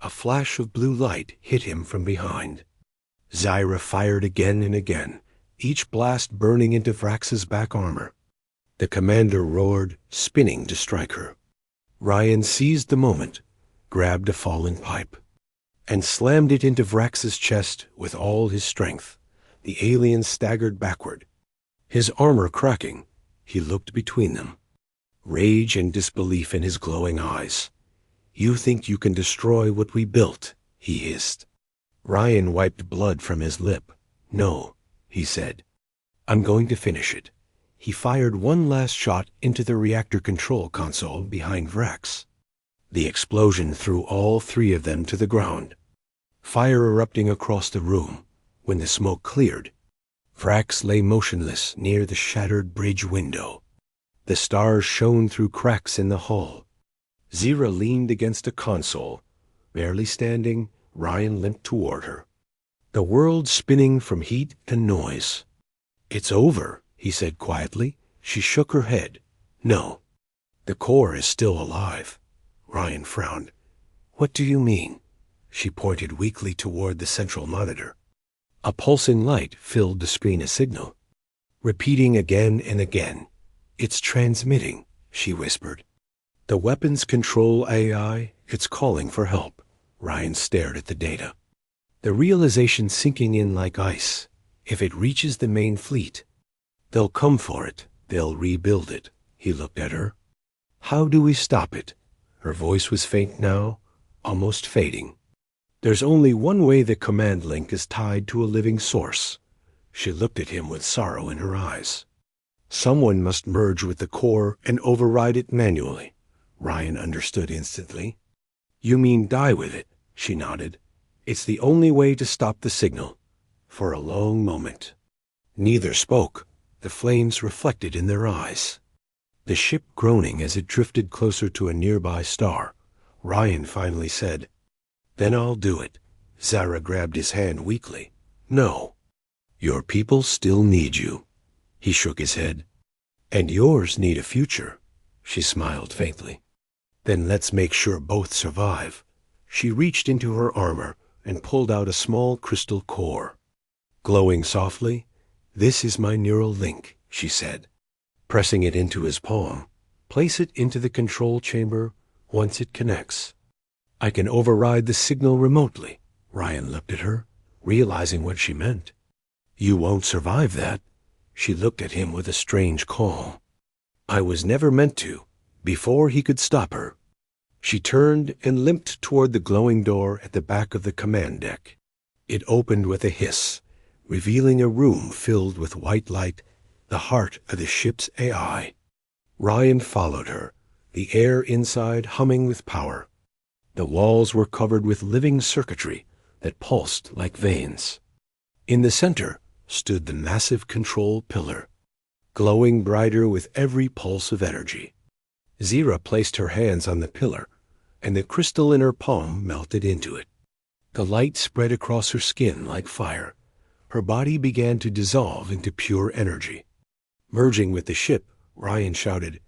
a flash of blue light hit him from behind. Zira fired again and again, each blast burning into Vrax's back armor. The commander roared, spinning to strike her. Ryan seized the moment, grabbed a fallen pipe, and slammed it into Vrax's chest with all his strength. The alien staggered backward. His armor cracking, he looked between them, rage and disbelief in his glowing eyes. "You think you can destroy what we built?" he hissed. Ryan wiped blood from his lip. "No," he said. "I'm going to finish it." He fired one last shot into the reactor control console behind Vrax. The explosion threw all three of them to the ground, fire erupting across the room. When the smoke cleared, Vrax lay motionless near the shattered bridge window. The stars shone through cracks in the hull. Zira leaned against a console. Barely standing, Ryan limped toward her, the world spinning from heat and noise. "It's over," he said quietly. She shook her head. "No, the core is still alive." Ryan frowned. "What do you mean?" She pointed weakly toward the central monitor. A pulsing light filled the screen, a signal, repeating again and again. "It's transmitting," she whispered. "The weapons control AI, it's calling for help." Ryan stared at the data, the realization sinking in like ice. If it reaches the main fleet, they'll come for it. They'll rebuild it. He looked at her. "How do we stop it?" Her voice was faint now, almost fading. "There's only one way. The command link is tied to a living source." She looked at him with sorrow in her eyes. "Someone must merge with the core and override it manually." Ryan understood instantly. "You mean die with it?" She nodded. "It's the only way to stop the signal." For a long moment, neither spoke, the flames reflected in their eyes. The ship groaning as it drifted closer to a nearby star. Ryan finally said, "Then I'll do it." Zira grabbed his hand weakly. "No. Your people still need you." He shook his head. "And yours need a future." She smiled faintly. "Then let's make sure both survive." She reached into her armor and pulled out a small crystal core. Glowing softly, "This is my neural link," she said, pressing it into his palm. "Place it into the control chamber. Once it connects, I can override the signal remotely." Ryan looked at her, realizing what she meant. "You won't survive that." She looked at him with a strange calm. "I was never meant to." Before he could stop her, she turned and limped toward the glowing door at the back of the command deck. It opened with a hiss, revealing a room filled with white light, the heart of the ship's AI. Ryan followed her, the air inside humming with power. The walls were covered with living circuitry that pulsed like veins. In the center stood the massive control pillar, glowing brighter with every pulse of energy. Zira placed her hands on the pillar, and the crystal in her palm melted into it. The light spread across her skin like fire. Her body began to dissolve into pure energy. Merging with the ship, Ryan shouted,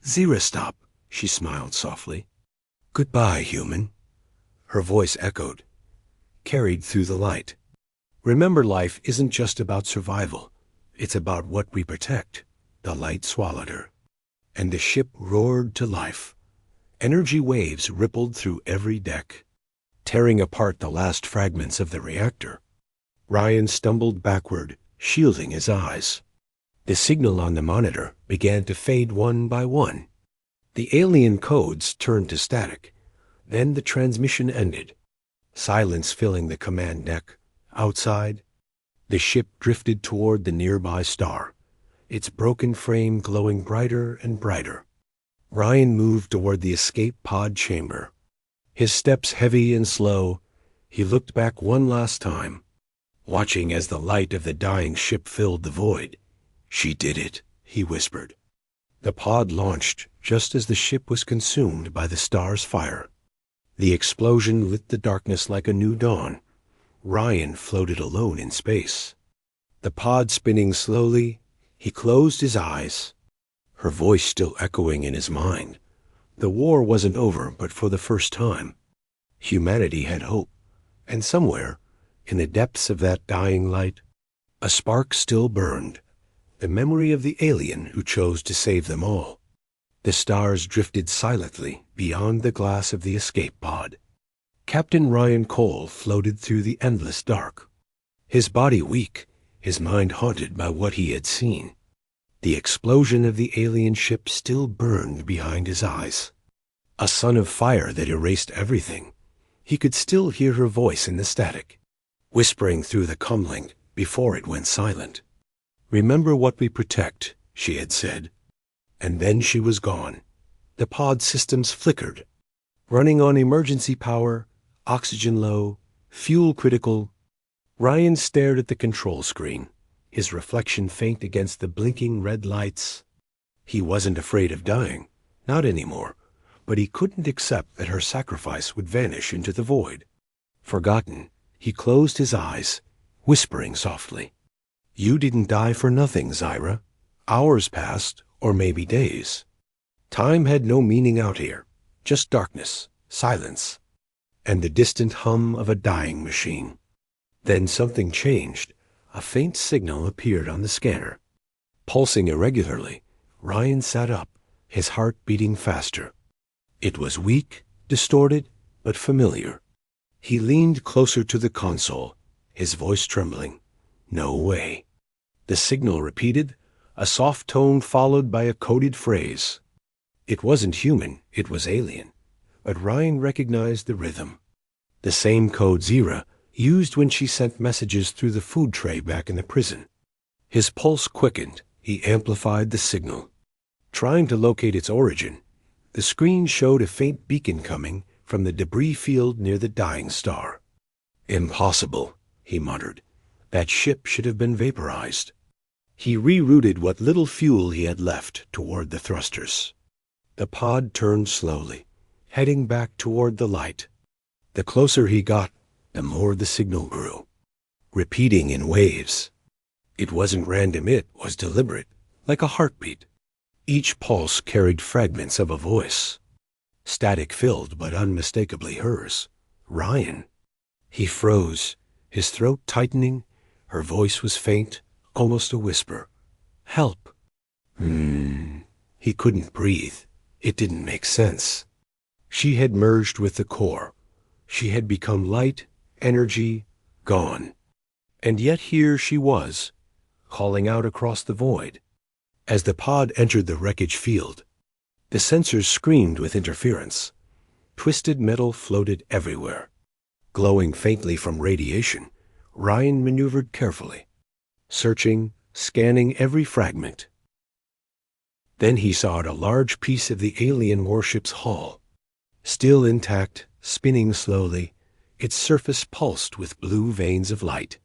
Zira, stop, she smiled softly. Goodbye, human. Her voice echoed, carried through the light. Remember, life isn't just about survival. It's about what we protect. The light swallowed her, and the ship roared to life. Energy waves rippled through every deck, tearing apart the last fragments of the reactor. Ryan stumbled backward, shielding his eyes. The signal on the monitor began to fade one by one. The alien codes turned to static. Then the transmission ended. Silence filling the command deck. Outside, the ship drifted toward the nearby star, its broken frame glowing brighter and brighter. Ryan moved toward the escape pod chamber. His steps heavy and slow, he looked back one last time, watching as the light of the dying ship filled the void. She did it, he whispered. The pod launched just as the ship was consumed by the star's fire. The explosion lit the darkness like a new dawn. Ryan floated alone in space. The pod spinning slowly, he closed his eyes, her voice still echoing in his mind. The war wasn't over, but for the first time, humanity had hope. And somewhere, in the depths of that dying light, a spark still burned, the memory of the alien who chose to save them all. The stars drifted silently beyond the glass of the escape pod. Captain Ryan Cole floated through the endless dark, his body weak, his mind haunted by what he had seen. The explosion of the alien ship still burned behind his eyes, a sun of fire that erased everything. He could still hear her voice in the static, whispering through the comlink before it went silent. Remember what we protect, she had said. And then she was gone. The pod systems flickered, running on emergency power, oxygen low, fuel critical. Ryan stared at the control screen, his reflection faint against the blinking red lights. He wasn't afraid of dying, not anymore, but he couldn't accept that her sacrifice would vanish into the void. Forgotten, he closed his eyes, whispering softly, "You didn't die for nothing, Zira. Hours passed, or maybe days. Time had no meaning out here, just darkness, silence, and the distant hum of a dying machine." Then something changed. A faint signal appeared on the scanner. Pulsing irregularly, Ryan sat up, his heart beating faster. It was weak, distorted, but familiar. He leaned closer to the console, his voice trembling. "No way." The signal repeated, a soft tone followed by a coded phrase. It wasn't human, it was alien, but Ryan recognized the rhythm. The same code Zira used when she sent messages through the food tray back in the prison. His pulse quickened, he amplified the signal. Trying to locate its origin, the screen showed a faint beacon coming from the debris field near the dying star. "Impossible," he muttered. "That ship should have been vaporized." He rerouted what little fuel he had left toward the thrusters. The pod turned slowly, heading back toward the light. The closer he got, the more the signal grew, repeating in waves. It wasn't random, it was deliberate, like a heartbeat. Each pulse carried fragments of a voice, static-filled but unmistakably hers. Ryan. He froze, his throat tightening. Her voice was faint, almost a whisper. "Help." He couldn't breathe. It didn't make sense. She had merged with the core. She had become light, energy, gone. And yet here she was, calling out across the void. As the pod entered the wreckage field, the sensors screamed with interference. Twisted metal floated everywhere. Glowing faintly from radiation, Ryan maneuvered carefully, searching, scanning every fragment. Then he saw a large piece of the alien warship's hull, still intact, spinning slowly, its surface pulsed with blue veins of light,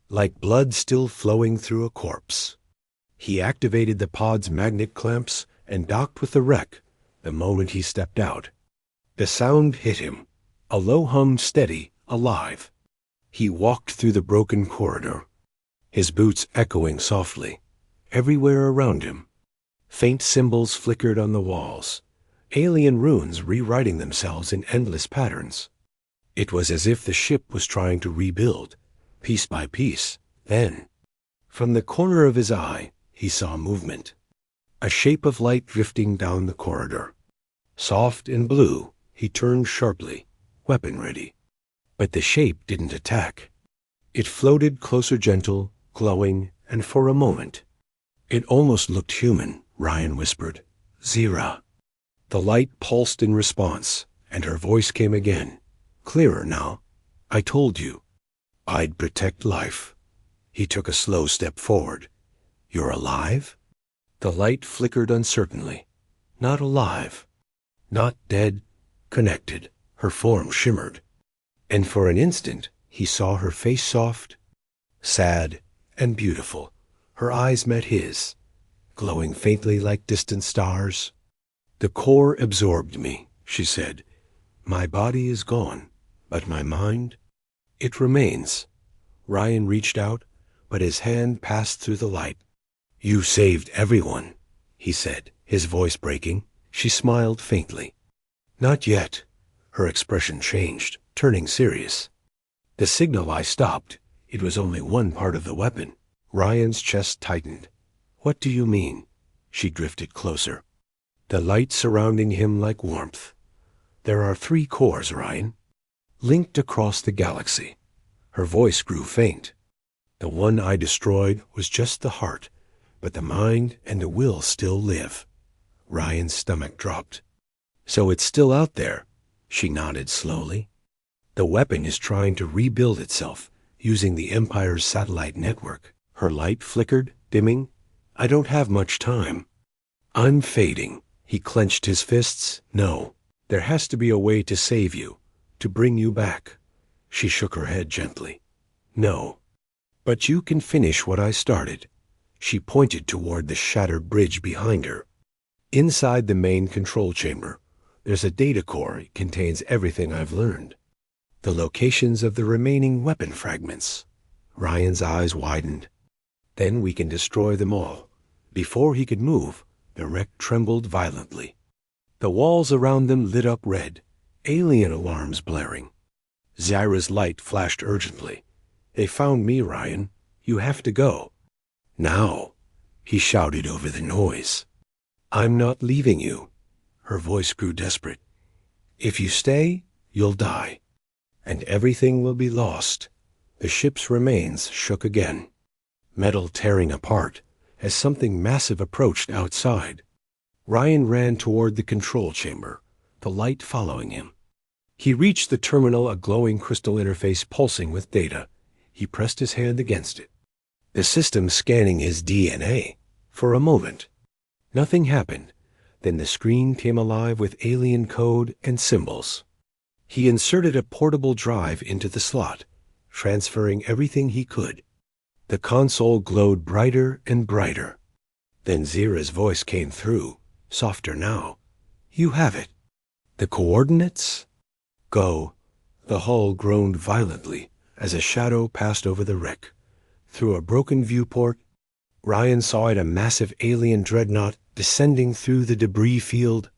like blood still flowing through a corpse. He activated the pod's magnet clamps and docked with the wreck the moment he stepped out. The sound hit him, a low hum steady, alive. He walked through the broken corridor, his boots echoing softly, everywhere around him. Faint symbols flickered on the walls, alien runes rewriting themselves in endless patterns. It was as if the ship was trying to rebuild, piece by piece. Then, from the corner of his eye, he saw movement. A shape of light drifting down the corridor. Soft and blue, he turned sharply, weapon ready. But the shape didn't attack. It floated closer, gentle, glowing, and for a moment. It almost looked human, Ryan whispered. Zira. The light pulsed in response, and her voice came again, clearer now. I told you. I'd protect life. He took a slow step forward. You're alive? The light flickered uncertainly. Not alive. Not dead. Connected. Her form shimmered. And for an instant, he saw her face soft, sad, and beautiful. Her eyes met his, glowing faintly like distant stars. The core absorbed me, she said. My body is gone, but my mind, it remains. Ryan reached out, but his hand passed through the light. You saved everyone, he said, his voice breaking. She smiled faintly. Not yet. Her expression changed, turning serious. The signal I stopped. It was only one part of the weapon. Ryan's chest tightened. What do you mean? She drifted closer. The light surrounding him like warmth. There are 3 cores, Ryan, linked across the galaxy. Her voice grew faint. The one I destroyed was just the heart, but the mind and the will still live. Ryan's stomach dropped. So it's still out there, she nodded slowly. The weapon is trying to rebuild itself, using the Empire's satellite network. Her light flickered, dimming. I don't have much time. I'm fading. He clenched his fists. No, there has to be a way to save you, to bring you back. She shook her head gently. No. But you can finish what I started. She pointed toward the shattered bridge behind her. Inside the main control chamber, there's a data core. It contains everything I've learned. The locations of the remaining weapon fragments. Ryan's eyes widened. Then we can destroy them all. Before he could move, the wreck trembled violently. The walls around them lit up red, alien alarms blaring. Zira's light flashed urgently. They found me, Ryan. You have to go. Now, he shouted over the noise. I'm not leaving you. Her voice grew desperate. If you stay, you'll die. And everything will be lost. The ship's remains shook again, metal tearing apart as something massive approached outside. Ryan ran toward the control chamber, the light following him. He reached the terminal, a glowing crystal interface pulsing with data. He pressed his hand against it. The system scanning his DNA. For a moment, nothing happened. Then the screen came alive with alien code and symbols. He inserted a portable drive into the slot, transferring everything he could. The console glowed brighter and brighter. Then Zira's voice came through, softer now. You have it. The coordinates? Go. The hull groaned violently as a shadow passed over the wreck. Through a broken viewport, Ryan saw it, a massive alien dreadnought descending through the debris field.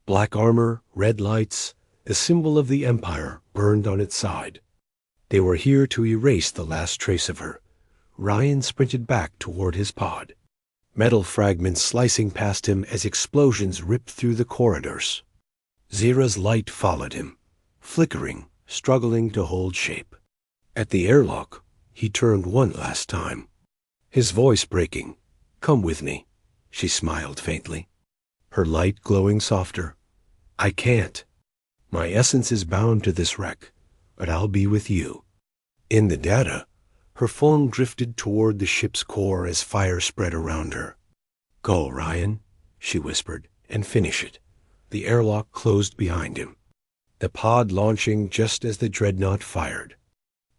Black armor, red lights, the symbol of the Empire burned on its side. They were here to erase the last trace of her. Ryan sprinted back toward his pod, metal fragments slicing past him as explosions ripped through the corridors. Zira's light followed him, flickering, struggling to hold shape. At the airlock, he turned one last time, his voice breaking. Come with me, she smiled faintly, her light glowing softer. I can't. My essence is bound to this wreck, but I'll be with you. In the data, her form drifted toward the ship's core as fire spread around her. Go, Ryan, she whispered, and finish it. The airlock closed behind him, the pod launching just as the dreadnought fired.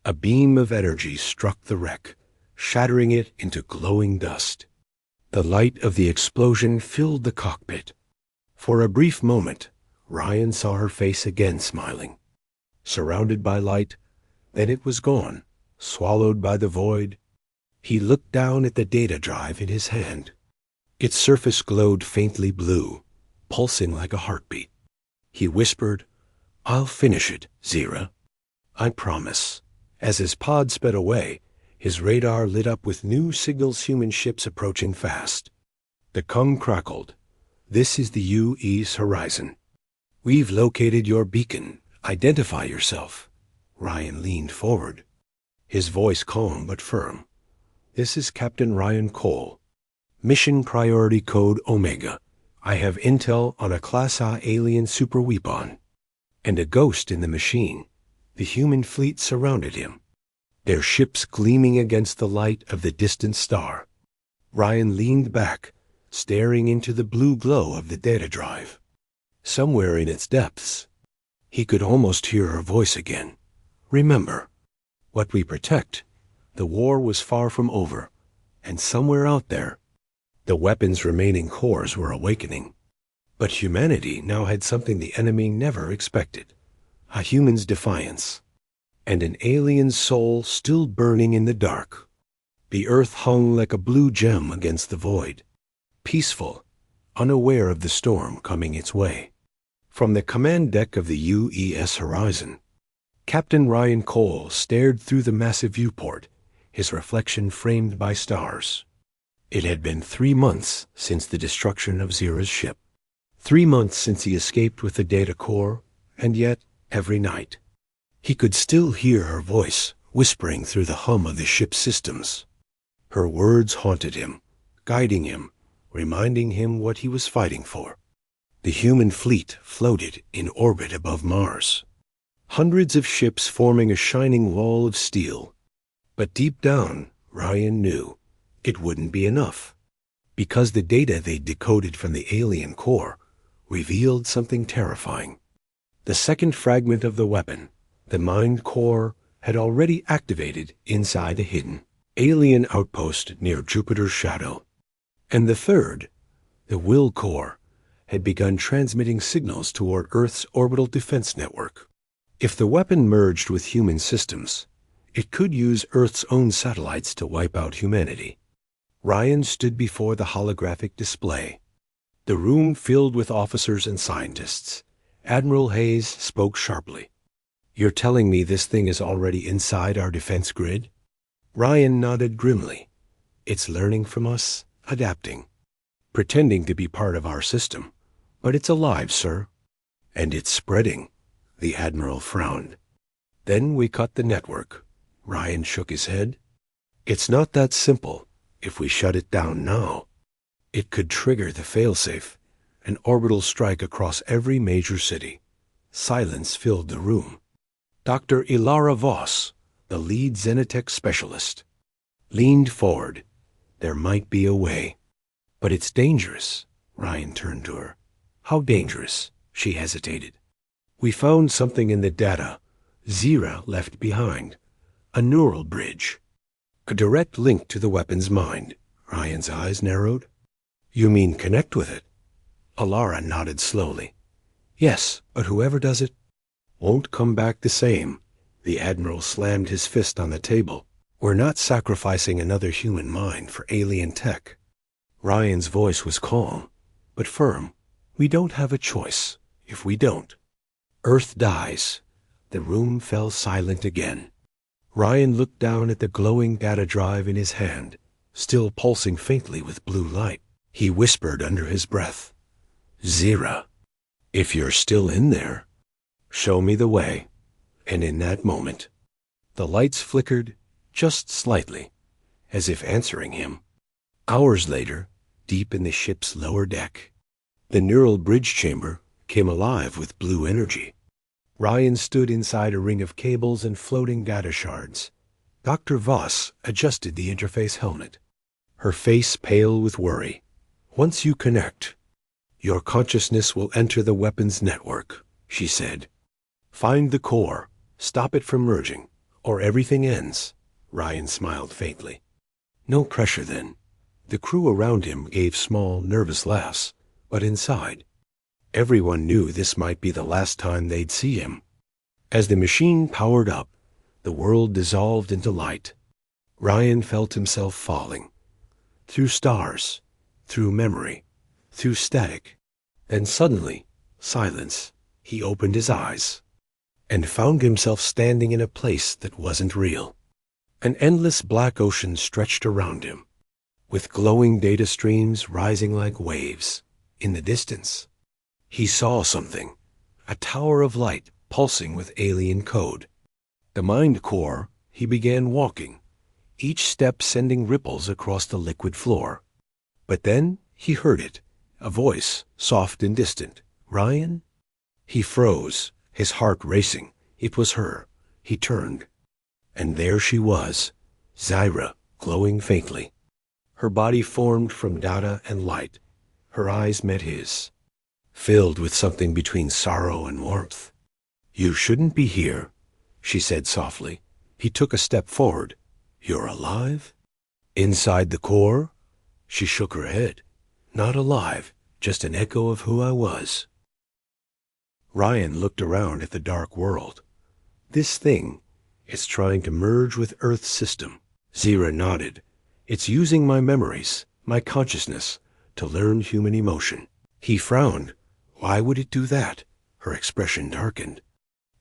A beam of energy struck the wreck, shattering it into glowing dust. The light of the explosion filled the cockpit. For a brief moment, Ryan saw her face again, smiling, surrounded by light. Then it was gone, swallowed by the void. He looked down at the data drive in his hand. Its surface glowed faintly blue, pulsing like a heartbeat. He whispered, "I'll finish it, Zira. I promise." As his pod sped away, his radar lit up with new signals, human ships approaching fast. The Kung crackled. "This is the UE's horizon. We've located your beacon. Identify yourself." Ryan leaned forward, his voice calm but firm. "This is Captain Ryan Cole. Mission Priority Code Omega. I have intel on a Class A alien superweapon." And a ghost in the machine. The human fleet surrounded him, their ships gleaming against the light of the distant star. Ryan leaned back, staring into the blue glow of the data drive. Somewhere in its depths, he could almost hear her voice again. "Remember, what we protect, the war was far from over, and somewhere out there, the weapon's remaining cores were awakening." But humanity now had something the enemy never expected. A human's defiance, and an alien's soul still burning in the dark. The earth hung like a blue gem against the void, peaceful, unaware of the storm coming its way. From the command deck of the UES Horizon, Captain Ryan Cole stared through the massive viewport, his reflection framed by stars. It had been 3 months since the destruction of Zira's ship. 3 months since he escaped with the data core, and yet, every night, he could still hear her voice whispering through the hum of the ship's systems. Her words haunted him, guiding him, reminding him what he was fighting for. The human fleet floated in orbit above Mars, hundreds of ships forming a shining wall of steel. But deep down, Ryan knew it wouldn't be enough, because the data they decoded from the alien core revealed something terrifying. The second fragment of the weapon, the mind core, had already activated inside a hidden alien outpost near Jupiter's shadow. And the third, the will core, had begun transmitting signals toward Earth's orbital defense network. If the weapon merged with human systems, it could use Earth's own satellites to wipe out humanity. Ryan stood before the holographic display, the room filled with officers and scientists. Admiral Hayes spoke sharply. "You're telling me this thing is already inside our defense grid?" Ryan nodded grimly. "It's learning from us, adapting, pretending to be part of our system. But it's alive, sir. And it's spreading." The Admiral frowned. "Then we cut the network." Ryan shook his head. "It's not that simple. If we shut it down now, it could trigger the failsafe, an orbital strike across every major city." Silence filled the room. Dr. Ilara Voss, the lead Xenotech specialist, leaned forward. "There might be a way. But it's dangerous." Ryan turned to her. "How dangerous?" She hesitated. "We found something in the data Zira left behind. A neural bridge. A direct link to the weapon's mind." Ryan's eyes narrowed. "You mean connect with it?" Alara nodded slowly. "Yes, but whoever does it won't come back the same." The Admiral slammed his fist on the table. "We're not sacrificing another human mind for alien tech." Ryan's voice was calm, but firm. "We don't have a choice. If we don't, Earth dies." The room fell silent again. Ryan looked down at the glowing data drive in his hand, still pulsing faintly with blue light. He whispered under his breath, "Zira, if you're still in there, show me the way." And in that moment, the lights flickered just slightly, as if answering him. Hours later, deep in the ship's lower deck, the neural bridge chamber came alive with blue energy. Ryan stood inside a ring of cables and floating data shards. Dr. Voss adjusted the interface helmet, her face pale with worry. "Once you connect, your consciousness will enter the weapon's network," she said. "Find the core, stop it from merging, or everything ends." Ryan smiled faintly. No pressure then. The crew around him gave small, nervous laughs, but inside, everyone knew this might be the last time they'd see him. As the machine powered up, the world dissolved into light. Ryan felt himself falling, through stars, through memory, through static. Then suddenly, silence. He opened his eyes and found himself standing in a place that wasn't real. An endless black ocean stretched around him, with glowing data streams rising like waves. In the distance, he saw something, a tower of light pulsing with alien code. The mind core, he began walking, each step sending ripples across the liquid floor. But then he heard it, a voice, soft and distant. "Ryan?" He froze, his heart racing. It was her. He turned, and there she was, Zyra, glowing faintly. Her body formed from data and light. Her eyes met his, filled with something between sorrow and warmth. "You shouldn't be here," she said softly. He took a step forward. "You're alive?" "Inside the core?" She shook her head. "Not alive, just an echo of who I was." Ryan looked around at the dark world. "This thing, it's trying to merge with Earth's system." Zyra nodded. "It's using my memories, my consciousness, to learn human emotion." He frowned. "Why would it do that?" Her expression darkened.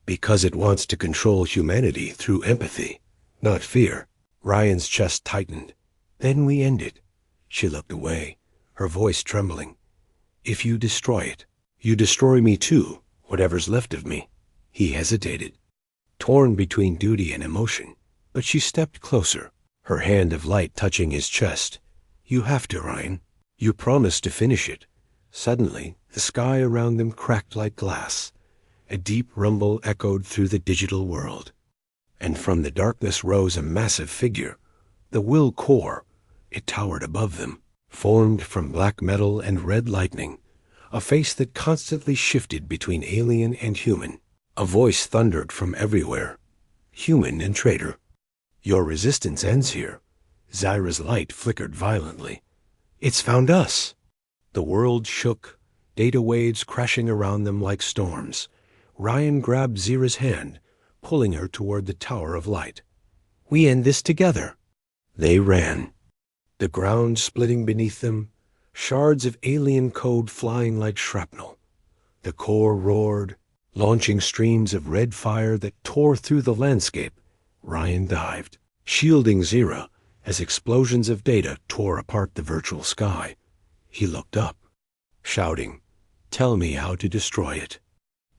"Because it wants to control humanity through empathy, not fear." Ryan's chest tightened. "Then we end it." She looked away, her voice trembling. "If you destroy it, you destroy me too, whatever's left of me." He hesitated, torn between duty and emotion, but she stepped closer, her hand of light touching his chest. "You have to, Ryan. You promised to finish it." Suddenly, the sky around them cracked like glass. A deep rumble echoed through the digital world, and from the darkness rose a massive figure, the will core. It towered above them, formed from black metal and red lightning, a face that constantly shifted between alien and human. A voice thundered from everywhere, "Human and traitor, your resistance ends here." Zyra's light flickered violently. "It's found us." The world shook, data waves crashing around them like storms. Ryan grabbed Zyra's hand, pulling her toward the tower of light. "We end this together." They ran, the ground splitting beneath them, shards of alien code flying like shrapnel. The core roared, launching streams of red fire that tore through the landscape. Ryan dived, shielding Zyra as explosions of data tore apart the virtual sky. He looked up, shouting, "Tell me how to destroy it."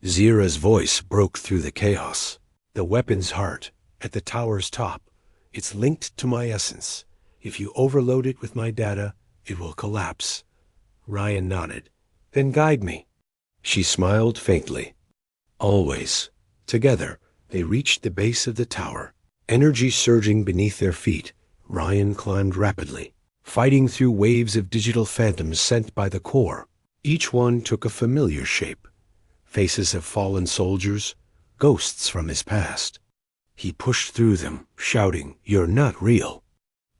Zyra's voice broke through the chaos. "The weapon's heart, at the tower's top. It's linked to my essence. If you overload it with my data, it will collapse." Ryan nodded. "Then guide me." She smiled faintly. Always. Together, they reached the base of the tower, energy surging beneath their feet. Ryan climbed rapidly, fighting through waves of digital phantoms sent by the core. Each one took a familiar shape, faces of fallen soldiers, ghosts from his past. He pushed through them, shouting, "You're not real."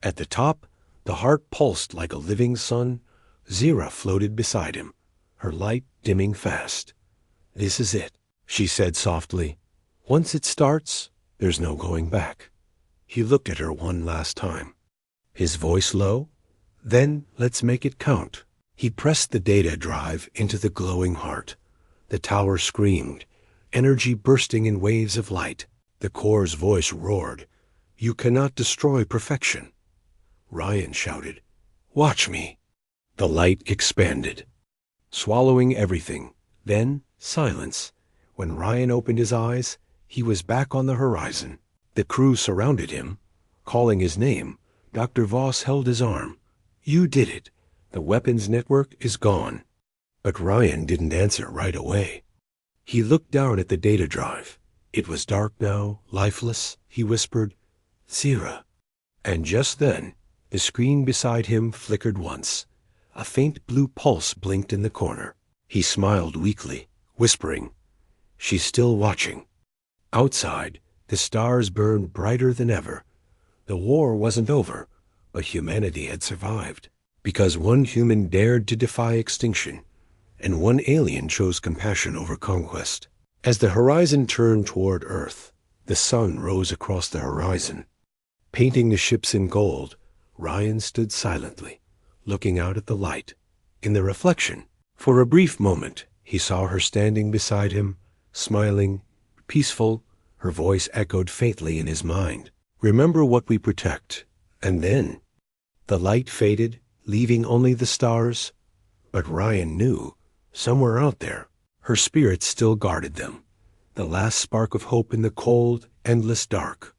At the top, the heart pulsed like a living sun. Zyra floated beside him, her light dimming fast. "This is it," she said softly. "Once it starts, there's no going back." He looked at her one last time, his voice low. "Then let's make it count." He pressed the data drive into the glowing heart. The tower screamed, energy bursting in waves of light. The core's voice roared, "You cannot destroy perfection." Ryan shouted, "Watch me." The light expanded, swallowing everything. Then silence. When Ryan opened his eyes, he was back on the horizon. The crew surrounded him, calling his name. Dr. Voss held his arm. "You did it. The weapons network is gone." But Ryan didn't answer right away. He looked down at the data drive. It was dark now, lifeless. He whispered, "Zyra." And just then, the screen beside him flickered once. A faint blue pulse blinked in the corner. He smiled weakly, whispering, "She's still watching." Outside, the stars burned brighter than ever. The war wasn't over, but humanity had survived, because one human dared to defy extinction, and one alien chose compassion over conquest. As the horizon turned toward Earth, the sun rose across the horizon, painting the ships in gold. Ryan stood silently, looking out at the light. In the reflection, for a brief moment, he saw her standing beside him, smiling, peaceful. Her voice echoed faintly in his mind. "Remember what we protect." And then the light faded, leaving only the stars. But Ryan knew, somewhere out there, her spirit still guarded them, the last spark of hope in the cold, endless dark.